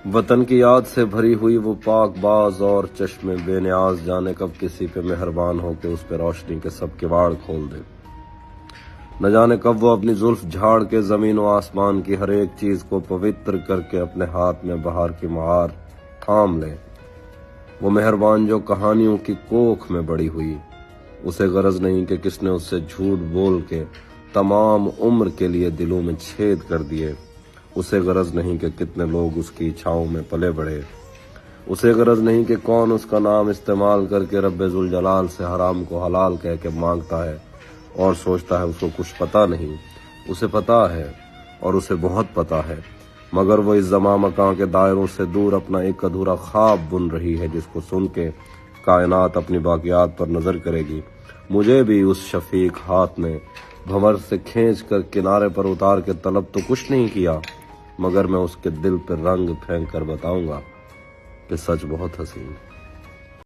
وطن کی یاد سے بھری ہوئی وہ پاک باز اور چشم بے نیاز جانے کب کسی پہ مہربان ہو کے اس پہ روشنی کے سب کواڑ کھول دے۔ نہ جانے کب وہ اپنی زلف جھاڑ کے زمین و آسمان کی ہر ایک چیز کو پوتر کر کے اپنے ہاتھ میں بہار کی مہار تھام لے۔ وہ مہربان جو کہانیوں کی کوکھ میں بڑی ہوئی، اسے غرض نہیں کہ کس نے اس سے جھوٹ بول کے تمام عمر کے لیے دلوں میں چھید کر دیے۔ اسے غرض نہیں کہ کتنے لوگ اس کی چھاؤں میں پلے بڑھے۔ اسے غرض نہیں کہ کون اس کا نام استعمال کر کے رب ذوالجلال سے حرام کو حلال کہہ کے مانگتا ہے اور سوچتا ہے اس کو کچھ پتا نہیں۔ اسے پتا ہے اور اسے بہت پتا ہے، مگر وہ اس زماں مکاں کے دائروں سے دور اپنا ایک ادھورا خواب بن رہی ہے جس کو سن کے کائنات اپنی باقیات پر نظر کرے گی۔ مجھے بھی اس شفیق ہاتھ نے بھنور سے کھینچ کر کنارے پر اتار کے طلب تو کچھ نہیں کیا، مگر میں اس کے دل پہ رنگ پھینک کر بتاؤں گا کہ سچ بہت حسین۔